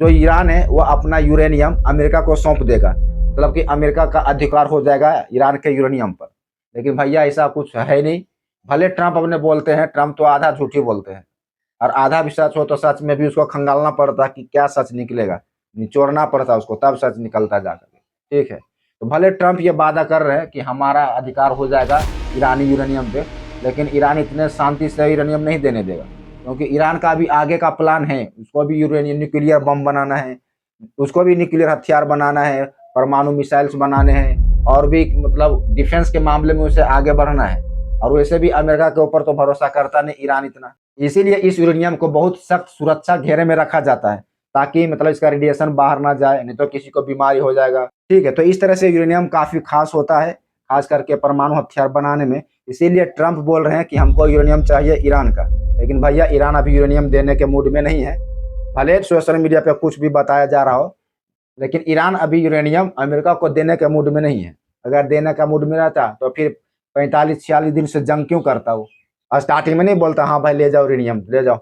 जो ईरान है वो अपना यूरेनियम अमेरिका को सौंप देगा, मतलब कि अमेरिका का अधिकार हो जाएगा ईरान के यूरेनियम पर। लेकिन भैया ऐसा कुछ है नहीं। भले ट्रंप अपने बोलते हैं, ट्रंप तो आधा झूठ ही बोलते हैं, और आधा भी सच हो तो सच में भी उसको खंगालना पड़ता कि क्या सच निकलेगा, निचोड़ना पड़ता उसको, तब सच निकलता जा करके। ठीक है, तो भले ट्रंप ये वादा कर रहे हैं कि हमारा अधिकार हो जाएगा ईरानी यूरेनियम पे, लेकिन ईरान इतने शांति से यूरेनियम नहीं देने देगा, क्योंकि ईरान का भी आगे का प्लान है, उसको भी यूरेनियम न्यूक्लियर बम बनाना है, उसको भी न्यूक्लियर हथियार बनाना है, परमाणु मिसाइल्स बनाने हैं, और भी मतलब डिफेंस के मामले में उसे आगे बढ़ना है। और वैसे भी अमेरिका के ऊपर तो भरोसा करता नहीं ईरान इतना, इसीलिए इस यूरेनियम को बहुत सख्त सुरक्षा घेरे में रखा जाता है, ताकि मतलब इसका रेडिएशन बाहर ना जाए, नहीं तो किसी को बीमारी हो जाएगा। ठीक है, तो इस तरह से यूरेनियम काफी खास होता है, खास करके परमाणु हथियार बनाने में। इसीलिए ट्रंप बोल रहे हैं कि हमको यूरेनियम चाहिए ईरान का। लेकिन भैया ईरान अभी यूरेनियम देने के मूड में नहीं है, भले सोशल मीडिया पे कुछ भी बताया जा रहा हो, लेकिन ईरान अभी यूरेनियम अमेरिका को देने के मूड में नहीं है। अगर देने का मूड में रहता तो फिर 45-46 दिन से जंग क्यों करता वो? और स्टार्टिंग में नहीं बोलता हाँ भाई ले जाओ यूरेनियम ले जाओ,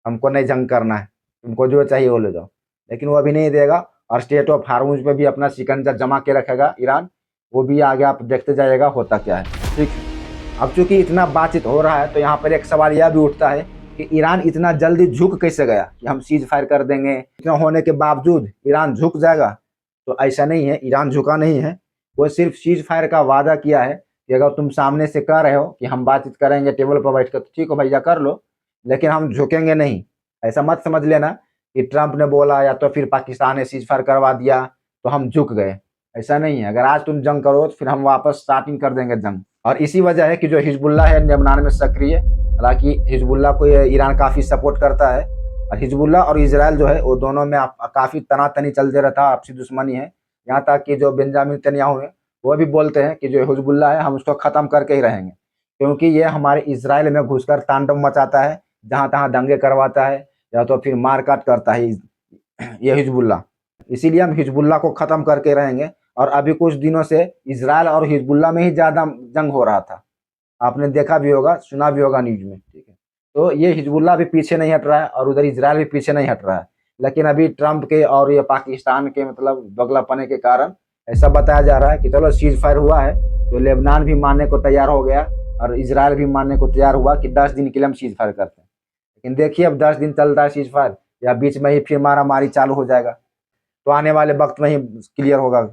हमको नहीं जंग करना है, तुमको जो चाहिए वो ले जाओ। लेकिन वो अभी नहीं देगा, और स्टेट ऑफ हार्मुज पे भी अपना शिकंजा जमा के रखेगा ईरान। वो भी आगे आप देखते जाइएगा होता क्या है। ठीक है, अब चूंकि इतना बातचीत हो रहा है तो यहाँ पर एक सवाल यह भी उठता है कि ईरान इतना जल्दी झुक कैसे गया कि हम सीज फायर कर देंगे, इतना होने के बावजूद ईरान झुक जाएगा? तो ऐसा नहीं है, ईरान झुका नहीं है। वो सिर्फ सीज फायर का वादा किया है कि अगर तुम सामने से कह रहे हो कि हम बातचीत करेंगे टेबल पर बैठ कर, तो ठीक हो भैया कर लो, लेकिन हम झुकेंगे नहीं। ऐसा मत समझ लेना कि ट्रंप ने बोला या तो फिर पाकिस्तान ने सीज फायर करवा दिया तो हम झुक गए। ऐसा नहीं है, अगर आज तुम जंग करो तो फिर हम वापस स्टार्टिंग कर देंगे जंग। और इसी वजह है कि जो हिजबुल्लाह है लेबनान में सक्रिय, हालांकि हिजबुल्लाह को ईरान काफ़ी सपोर्ट करता है, और हिजबुल्लाह और इजराइल जो है वो दोनों में काफ़ी तनातनी चलते रहता है, आपसी दुश्मनी है। यहाँ तक कि जो बेंजामिन नेतन्याहू है वो भी बोलते हैं कि जो हिजबुल्लाह है हम उसको ख़त्म करके ही रहेंगे, क्योंकि ये हमारे इसराइल में घुसकर तांडव मचाता है, जहाँ तहाँ दंगे करवाता है, या तो फिर मारकाट करता है ये हिजबुल्लाह। इसीलिए हम हिजबुल्लाह को ख़त्म करके रहेंगे। और अभी कुछ दिनों से इजराइल और हिजबुल्लाह में ही ज़्यादा जंग हो रहा था, आपने देखा भी होगा सुना भी होगा न्यूज में। ठीक है, तो ये हिजबुल्लाह भी पीछे नहीं हट रहा है, और उधर इजराइल भी पीछे नहीं हट रहा है। लेकिन अभी ट्रंप के और ये पाकिस्तान के मतलब दोगलापने के कारण ऐसा बताया जा रहा है कि चलो सीज फायर हुआ है, तो लेबनान भी मानने को तैयार हो गया, और इजराइल भी मानने को तैयार हुआ कि 10 दिन के लिए हम सीज फायर करते हैं। लेकिन देखिए अब 10 दिन चलता है सीज फायर, या बीच में ही फिर मारा मारी चालू हो जाएगा, तो आने वाले वक्त में ही क्लियर होगा।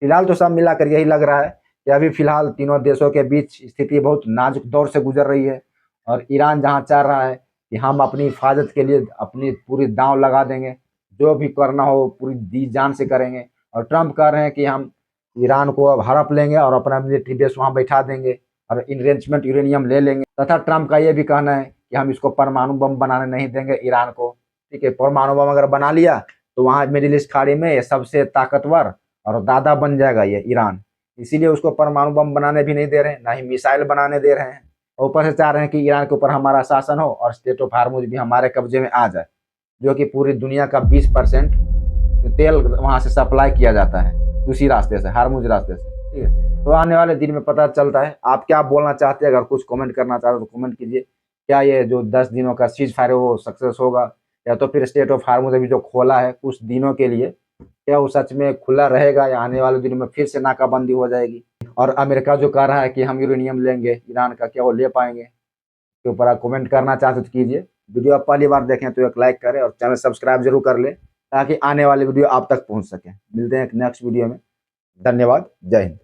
फिलहाल तो सब मिलाकर यही लग रहा है कि अभी फिलहाल तीनों देशों के बीच स्थिति बहुत नाजुक दौर से गुजर रही है, और ईरान जहां चाह रहा है कि हम अपनी हिफाजत के लिए अपनी पूरी दांव लगा देंगे, जो भी करना हो पूरी दी जान से करेंगे। और ट्रंप कह रहे हैं कि हम ईरान को अब हड़प लेंगे और अपना मिलिट्री बेस वहां बैठा देंगे, और इनरेंचमेंट यूरेनियम ले लेंगे। तथा ट्रंप का ये भी कहना है कि हम इसको परमाणु बम बनाने नहीं देंगे ईरान को। ठीक है, परमाणु बम अगर बना लिया तो वहाँ मिडिल ईस्ट खाड़ी में ये सबसे ताकतवर और दादा बन जाएगा ये ईरान। इसीलिए उसको परमाणु बम बनाने भी नहीं दे रहे हैं, ना ही मिसाइल बनाने दे रहे हैं। और ऊपर से चाह रहे हैं कि ईरान के ऊपर हमारा शासन हो और स्टेट ऑफ हार्मुज भी हमारे कब्जे में आ जाए, जो कि पूरी दुनिया का 20% तेल वहाँ से सप्लाई किया जाता है, उसी रास्ते से, हार्मुज रास्ते से। ठीक है, तो आने वाले दिन में पता चलता है। आप क्या बोलना चाहते हैं? अगर कुछ कमेंट करना चाहते हो तो कमेंट कीजिए। क्या ये जो 10 दिनों का सीज फायर है वो सक्सेस होगा, या तो फिर स्टेट ऑफ हार्मुज अभी जो खोला है कुछ दिनों के लिए, क्या वो सच में खुला रहेगा, या आने वाले दिनों में फिर से नाकाबंदी हो जाएगी? और अमेरिका जो कह रहा है कि हम यूरेनियम लेंगे ईरान का, क्या वो ले पाएंगे? के ऊपर आप कमेंट करना चाहते तो कीजिए। वीडियो आप पहली बार देखें तो एक लाइक करें, और चैनल सब्सक्राइब जरूर कर लें, ताकि आने वाली वीडियो आप तक पहुंच सके। मिलते हैं एक नेक्स्ट वीडियो में। धन्यवाद, जय हिंद।